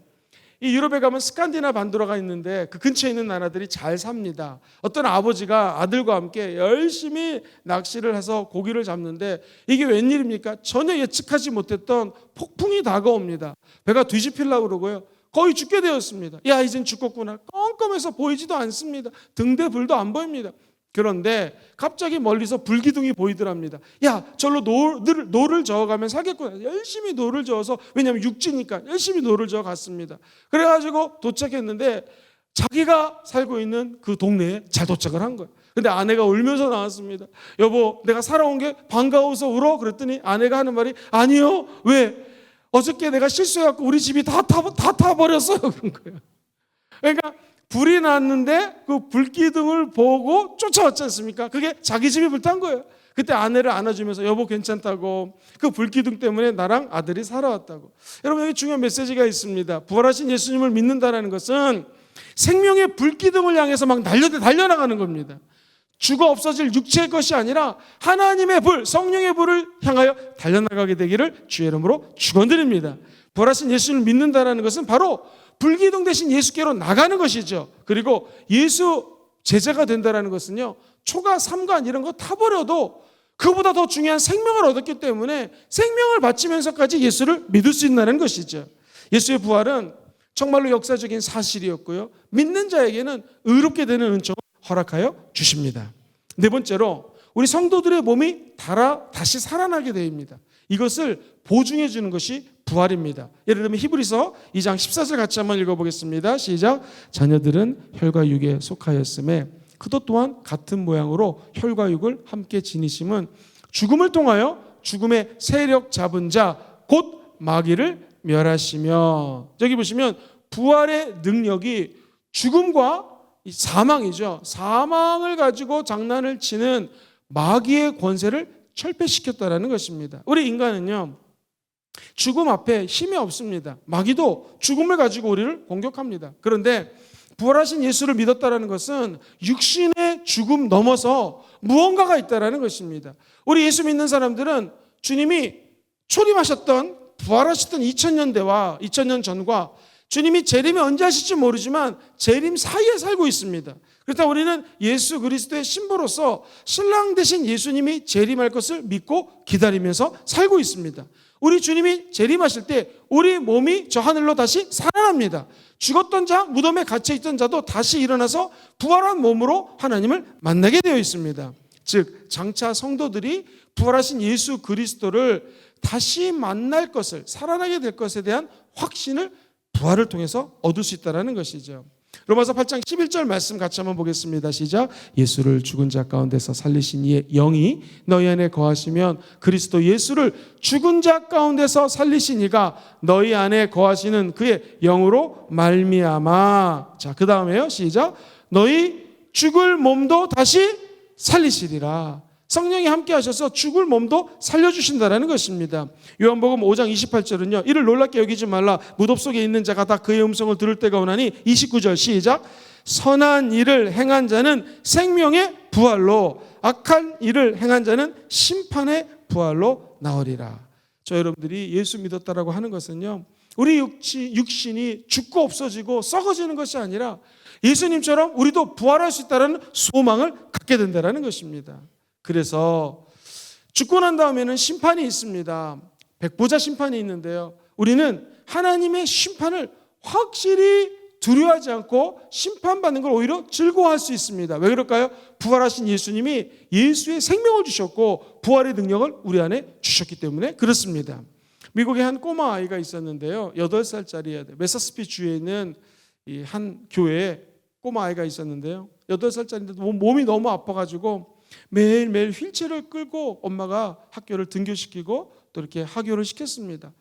이 유럽에 가면 스칸디나 반도라가 있는데 그 근처에 있는 나라들이 잘 삽니다. 어떤 아버지가 아들과 함께 열심히 낚시를 해서 고기를 잡는데 이게 웬일입니까? 전혀 예측하지 못했던 폭풍이 다가옵니다. 배가 뒤집히려고 그러고요. 거의 죽게 되었습니다. 야, 이젠 죽겠구나. 껌껌해서 보이지도 않습니다. 등대 불도 안 보입니다. 그런데 갑자기 멀리서 불기둥이 보이더랍니다. 야, 절로 노를 저어가면 살겠구나. 열심히 노를 저어서, 왜냐하면 육지니까 열심히 노를 저어 갔습니다. 그래가지고 도착했는데 자기가 살고 있는 그 동네에 잘 도착을 한 거예요. 근데 아내가 울면서 나왔습니다. 여보, 내가 살아온 게 반가워서 울어? 그랬더니 아내가 하는 말이 아니요. 왜? 어저께 내가 실수해갖고 우리 집이 다 타버렸어요. 그런 거예요. 그러니까 불이 났는데 그 불기둥을 보고 쫓아왔지 않습니까? 그게 자기 집이 불탄 거예요. 그때 아내를 안아주면서 여보 괜찮다고, 그 불기둥 때문에 나랑 아들이 살아왔다고. 여러분, 여기 중요한 메시지가 있습니다. 부활하신 예수님을 믿는다는 것은 생명의 불기둥을 향해서 막 달려나가는 겁니다. 죽어 없어질 육체의 것이 아니라 하나님의 불, 성령의 불을 향하여 달려나가게 되기를 주의 이름으로 축원드립니다. 부활하신 예수님을 믿는다는 것은 바로 불기둥 대신 예수께로 나가는 것이죠. 그리고 예수 제자가 된다는 것은요, 초가 삼간 이런 거 타버려도 그보다 더 중요한 생명을 얻었기 때문에 생명을 바치면서까지 예수를 믿을 수 있다는 것이죠. 예수의 부활은 정말로 역사적인 사실이었고요, 믿는 자에게는 의롭게 되는 은총을 허락하여 주십니다. 네 번째로 우리 성도들의 몸이 다시 살아나게 됩니다. 이것을 보증해 주는 것이 부활입니다. 예를 들면 히브리서 2장 14절 같이 한번 읽어보겠습니다. 시작. 자녀들은 혈과 육에 속하였음에 그것 또한 같은 모양으로 혈과 육을 함께 지니심은 죽음을 통하여 죽음의 세력 잡은 자 곧 마귀를 멸하시며. 저기 보시면 부활의 능력이 죽음과 이 사망이죠. 사망을 가지고 장난을 치는 마귀의 권세를 철폐시켰다라는 것입니다. 우리 인간은요, 죽음 앞에 힘이 없습니다. 마귀도 죽음을 가지고 우리를 공격합니다. 그런데 부활하신 예수를 믿었다라는 것은 육신의 죽음 넘어서 무언가가 있다라는 것입니다. 우리 예수 믿는 사람들은 주님이 초림하셨던 부활하셨던 2000년 전과 주님이 재림이 언제 하실지 모르지만 재림 사이에 살고 있습니다. 그렇다면 우리는 예수 그리스도의 신부로서 신랑 되신 예수님이 재림할 것을 믿고 기다리면서 살고 있습니다. 우리 주님이 재림하실 때 우리 몸이 저 하늘로 다시 살아납니다. 죽었던 자, 무덤에 갇혀있던 자도 다시 일어나서 부활한 몸으로 하나님을 만나게 되어 있습니다. 즉 장차 성도들이 부활하신 예수 그리스도를 다시 만날 것을, 살아나게 될 것에 대한 확신을 부활을 통해서 얻을 수 있다는 것이죠. 로마서 8장 11절 말씀 같이 한번 보겠습니다. 시작. 예수를 죽은 자 가운데서 살리신 이의 영이 너희 안에 거하시면 그리스도 예수를 죽은 자 가운데서 살리신 이가 너희 안에 거하시는 그의 영으로 말미암아. 자, 그 다음에요. 시작. 너희 죽을 몸도 다시 살리시리라. 성령이 함께 하셔서 죽을 몸도 살려주신다는 것입니다. 요한복음 5장 28절은요. 이를 놀랍게 여기지 말라. 무덤 속에 있는 자가 다 그의 음성을 들을 때가 오나니. 29절 시작. 선한 일을 행한 자는 생명의 부활로, 악한 일을 행한 자는 심판의 부활로 나으리라. 저 여러분들이 예수 믿었다라고 하는 것은요, 우리 육신이 죽고 없어지고 썩어지는 것이 아니라 예수님처럼 우리도 부활할 수 있다는 소망을 갖게 된다는 것입니다. 그래서 죽고 난 다음에는 심판이 있습니다. 백보자 심판이 있는데요, 우리는 하나님의 심판을 확실히 두려워하지 않고 심판받는 걸 오히려 즐거워할 수 있습니다. 왜 그럴까요? 부활하신 예수님이 예수의 생명을 주셨고 부활의 능력을 우리 안에 주셨기 때문에 그렇습니다. 미국에 한 꼬마 아이가 있었는데요, 8살짜리 메사스피 주에 있는 이 한 교회에 꼬마 아이가 있었는데요, 8살짜리인데 몸이 너무 아파가지고 매일매일 휠체어를 끌고 엄마가 학교를 등교시키고 또 이렇게 하교를 시켰습니다.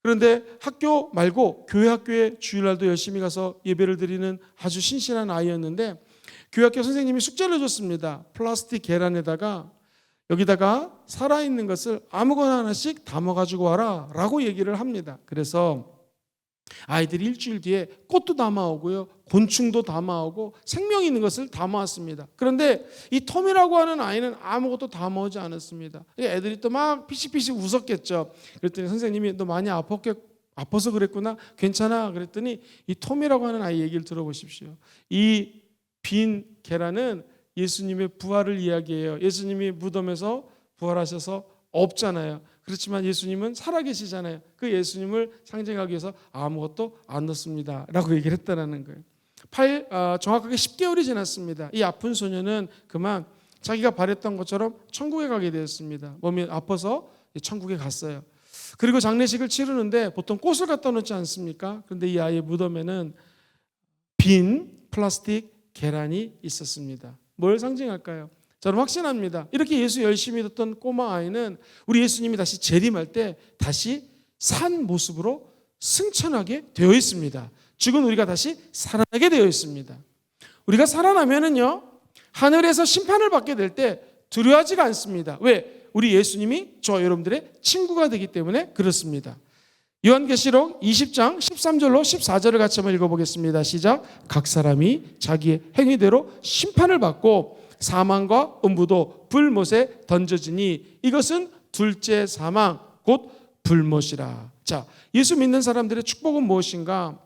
그런데 학교 말고 교회 학교에 주일날도 열심히 가서 예배를 드리는 아주 신실한 아이였는데, 교회 학교 선생님이 숙제를 줬습니다. 플라스틱 계란에다가 여기다가 살아있는 것을 아무거나 하나씩 담아가지고 와라 라고 얘기를 합니다. 그래서 아이들이 일주일 뒤에 꽃도 담아오고요, 곤충도 담아오고 생명 있는 것을 담아왔습니다. 그런데 이 톰이라고 하는 아이는 아무것도 담아오지 않았습니다. 애들이 또 막 피식피식 웃었겠죠. 그랬더니 선생님이 너 많이 아파서 그랬구나, 괜찮아 그랬더니 이 톰이라고 하는 아이 얘기를 들어보십시오. 이 빈 계란은 예수님의 부활을 이야기해요. 예수님이 무덤에서 부활하셔서 없잖아요. 그렇지만 예수님은 살아계시잖아요. 그 예수님을 상징하기 위해서 아무것도 안 넣습니다 라고 얘기를 했다는 거예요. 정확하게 10개월이 지났습니다. 이 아픈 소녀는 그만 자기가 바랬던 것처럼 천국에 가게 되었습니다. 몸이 아파서 천국에 갔어요. 그리고 장례식을 치르는데 보통 꽃을 갖다 놓지 않습니까? 그런데 이 아이의 무덤에는 빈 플라스틱 계란이 있었습니다. 뭘 상징할까요? 저는 확신합니다. 이렇게 예수 열심히 듣던 꼬마 아이는 우리 예수님이 다시 재림할 때 다시 산 모습으로 승천하게 되어 있습니다. 죽은 우리가 다시 살아나게 되어 있습니다. 우리가 살아나면은요, 하늘에서 심판을 받게 될 때 두려워하지가 않습니다. 왜? 우리 예수님이 저 여러분들의 친구가 되기 때문에 그렇습니다. 요한계시록 20장 13절로 14절을 같이 한번 읽어보겠습니다. 시작. 각 사람이 자기의 행위대로 심판을 받고 사망과 음부도 불못에 던져지니 이것은 둘째 사망 곧 불못이라. 자, 예수 믿는 사람들의 축복은 무엇인가?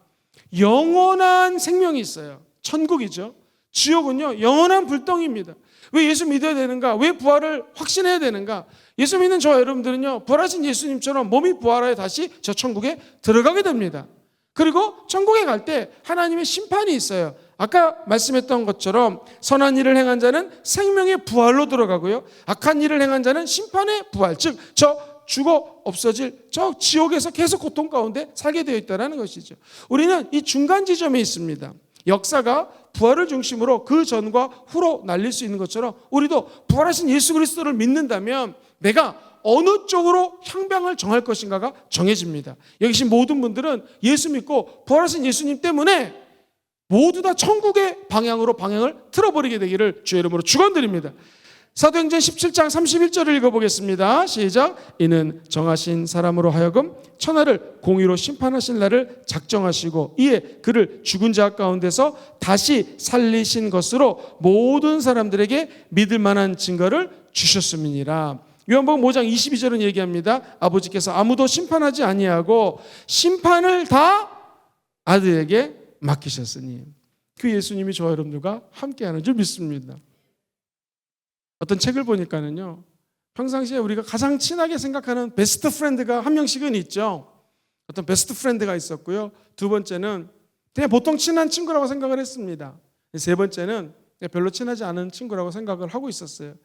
영원한 생명이 있어요. 천국이죠. 지옥은요, 영원한 불덩이입니다. 왜 예수 믿어야 되는가? 왜 부활을 확신해야 되는가? 예수 믿는 저와 여러분들은요, 부활하신 예수님처럼 몸이 부활하여 다시 저 천국에 들어가게 됩니다. 그리고 천국에 갈 때 하나님의 심판이 있어요. 아까 말씀했던 것처럼 선한 일을 행한 자는 생명의 부활로 들어가고요, 악한 일을 행한 자는 심판의 부활, 즉 저 죽어 없어질 저 지옥에서 계속 고통 가운데 살게 되어 있다는 것이죠. 우리는 이 중간 지점에 있습니다. 역사가 부활을 중심으로 그 전과 후로 날릴 수 있는 것처럼 우리도 부활하신 예수 그리스도를 믿는다면 내가 어느 쪽으로 향방을 정할 것인가가 정해집니다. 여기 계신 모든 분들은 예수 믿고 부활하신 예수님 때문에 모두 다 천국의 방향으로 방향을 틀어버리게 되기를 주의 이름으로 축원드립니다. 사도행전 17장 31절을 읽어보겠습니다. 시작. 이는 정하신 사람으로 하여금 천하를 공의로 심판하실 날을 작정하시고 이에 그를 죽은 자 가운데서 다시 살리신 것으로 모든 사람들에게 믿을 만한 증거를 주셨음이니라. 요한복음 5장 22절은 얘기합니다. 아버지께서 아무도 심판하지 아니하고 심판을 다 아들에게 맡기셨으니 그 예수님이 저와 여러분들과 함께하는 줄 믿습니다. 어떤 책을 보니까는요, 평상시에 우리가 가장 친하게 생각하는 베스트 프렌드가 한 명씩은 있죠. 어떤 베스트 프렌드가 있었고요. 두 번째는 그냥 보통 친한 친구라고 생각을 했습니다. 세 번째는 별로 친하지 않은 친구라고 생각을 하고 있었어요.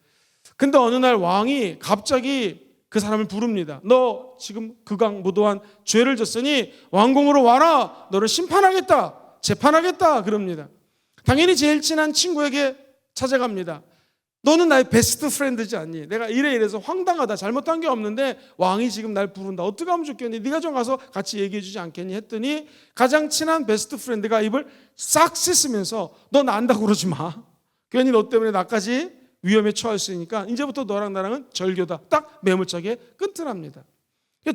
근데 어느 날 왕이 갑자기 그 사람을 부릅니다. 너 지금 극악무도한 죄를 졌으니 왕궁으로 와라. 너를 심판하겠다. 재판하겠다. 그럽니다. 당연히 제일 친한 친구에게 찾아갑니다. 너는 나의 베스트 프렌드지 않니? 내가 이래서 황당하다. 잘못한 게 없는데 왕이 지금 날 부른다. 어떻게 하면 좋겠니? 네가 좀 가서 같이 얘기해 주지 않겠니? 했더니 가장 친한 베스트 프렌드가 입을 싹 씻으면서 너 나 안다고 그러지 마. 괜히 너 때문에 나까지 위험에 처할 수 있으니까 이제부터 너랑 나랑은 절교다. 딱 매몰차게 끊더랍니다.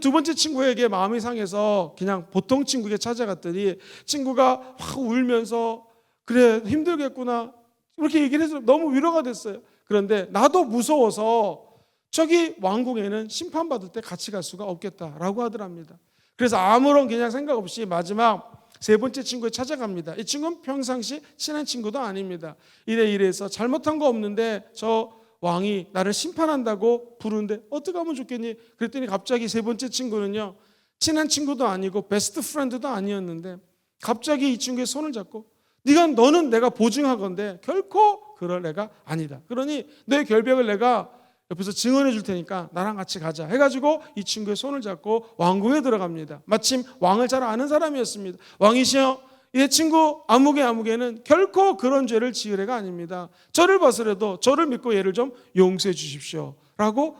두 번째 친구에게 마음이 상해서 그냥 보통 친구에게 찾아갔더니 친구가 확 울면서 그래 힘들겠구나 이렇게 얘기를 해서 너무 위로가 됐어요. 그런데 나도 무서워서 저기 왕궁에는 심판받을 때 같이 갈 수가 없겠다라고 하더랍니다. 그래서 아무런 그냥 생각 없이 마지막 세 번째 친구에 찾아갑니다. 이 친구는 평상시 친한 친구도 아닙니다. 이래서 잘못한 거 없는데 저 왕이 나를 심판한다고 부르는데 어떻게 하면 좋겠니? 그랬더니 갑자기 세 번째 친구는요, 친한 친구도 아니고 베스트 프렌드도 아니었는데 갑자기 이 친구의 손을 잡고 너는 내가 보증하건대 결코 그럴 애가 아니다. 그러니 너의 결백을 내가 옆에서 증언해 줄 테니까 나랑 같이 가자 해가지고 이 친구의 손을 잡고 왕궁에 들어갑니다. 마침 왕을 잘 아는 사람이었습니다. 왕이시여, 이 친구 아무개는 결코 그런 죄를 지을 애가 아닙니다. 저를 봐서라도 저를 믿고 얘를 좀 용서해 주십시오 라고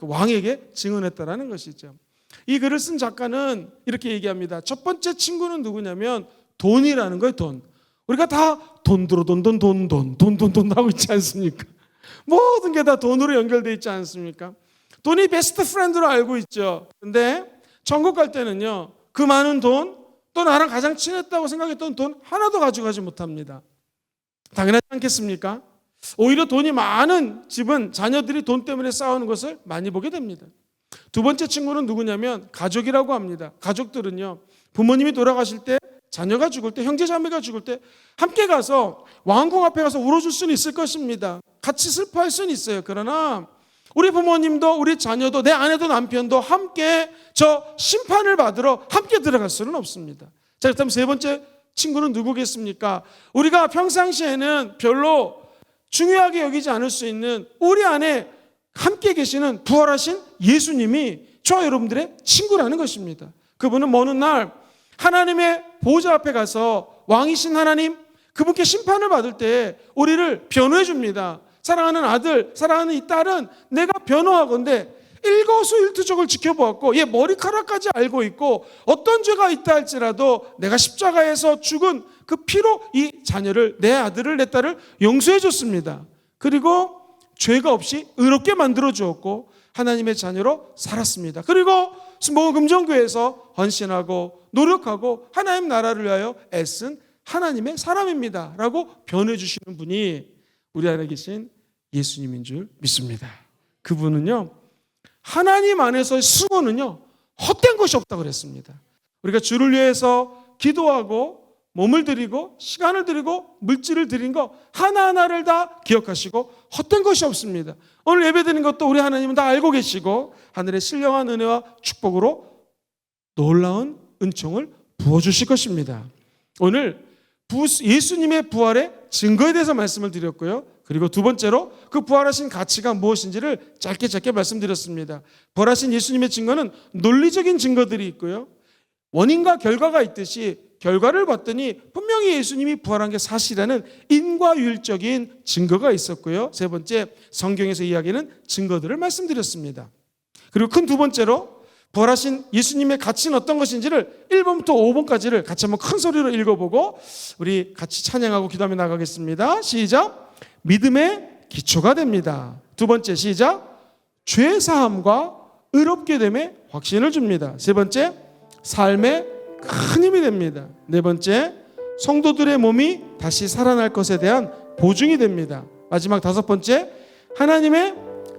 왕에게 증언했다라는 것이죠. 이 글을 쓴 작가는 이렇게 얘기합니다. 첫 번째 친구는 누구냐면 돈이라는 거예요. 돈. 우리가 다 돈 하고 있지 않습니까? 모든 게 다 돈으로 연결되어 있지 않습니까? 돈이 베스트 프렌드로 알고 있죠. 그런데 천국 갈 때는요, 그 많은 돈, 또 나랑 가장 친했다고 생각했던 돈 하나도 가져가지 못합니다. 당연하지 않겠습니까? 오히려 돈이 많은 집은 자녀들이 돈 때문에 싸우는 것을 많이 보게 됩니다. 두 번째 친구는 누구냐면 가족이라고 합니다. 가족들은요, 부모님이 돌아가실 때, 자녀가 죽을 때, 형제자매가 죽을 때 함께 가서 왕궁 앞에 가서 울어줄 수는 있을 것입니다. 같이 슬퍼할 수는 있어요. 그러나 우리 부모님도 우리 자녀도 내 아내도 남편도 함께 저 심판을 받으러 함께 들어갈 수는 없습니다. 자, 그렇다면 세 번째 친구는 누구겠습니까? 우리가 평상시에는 별로 중요하게 여기지 않을 수 있는 우리 안에 함께 계시는 부활하신 예수님이 저와 여러분들의 친구라는 것입니다. 그분은 먼 날 하나님의 보좌 앞에 가서 왕이신 하나님, 그분께 심판을 받을 때 우리를 변호해 줍니다. 사랑하는 아들, 사랑하는 이 딸은 내가 변호하건대 일거수일투족을 지켜보았고 얘 머리카락까지 알고 있고 어떤 죄가 있다 할지라도 내가 십자가에서 죽은 그 피로 이 자녀를, 내 아들을, 내 딸을 용서해 줬습니다. 그리고 죄가 없이 의롭게 만들어 주었고 하나님의 자녀로 살았습니다. 그리고 금정교회에서 헌신하고 노력하고 하나님 나라를 위하여 애쓴 하나님의 사람입니다 라고 변해 주시는 분이 우리 안에 계신 예수님인 줄 믿습니다. 그분은요, 하나님 안에서의 수고는요 헛된 것이 없다고 그랬습니다. 우리가 주를 위해서 기도하고 몸을 드리고 시간을 드리고 물질을 드린 거 하나하나를 다 기억하시고 헛된 것이 없습니다. 오늘 예배 드리는 것도 우리 하나님은 다 알고 계시고 하늘의 신령한 은혜와 축복으로 놀라운 은총을 부어주실 것입니다. 오늘 예수님의 부활의 증거에 대해서 말씀을 드렸고요. 그리고 두 번째로 그 부활하신 가치가 무엇인지를 짧게 말씀드렸습니다. 부활하신 예수님의 증거는 논리적인 증거들이 있고요. 원인과 결과가 있듯이 결과를 봤더니 분명히 예수님이 부활한 게 사실이라는 인과율적인 증거가 있었고요. 세 번째, 성경에서 이야기하는 증거들을 말씀드렸습니다. 그리고 큰 두 번째로 부활하신 예수님의 가치는 어떤 것인지를 1번부터 5번까지를 같이 한번 큰 소리로 읽어보고 우리 같이 찬양하고 기도하며 나가겠습니다. 시작. 믿음의 기초가 됩니다. 두 번째, 시작. 죄사함과 의롭게 됨의 확신을 줍니다. 세 번째, 삶의 큰 힘이 됩니다. 네 번째, 성도들의 몸이 다시 살아날 것에 대한 보증이 됩니다. 마지막 다섯 번째, 하나님의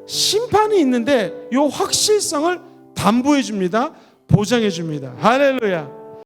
심판이 있는데 이 확실성을 담보해 줍니다. 보장해 줍니다. 할렐루야.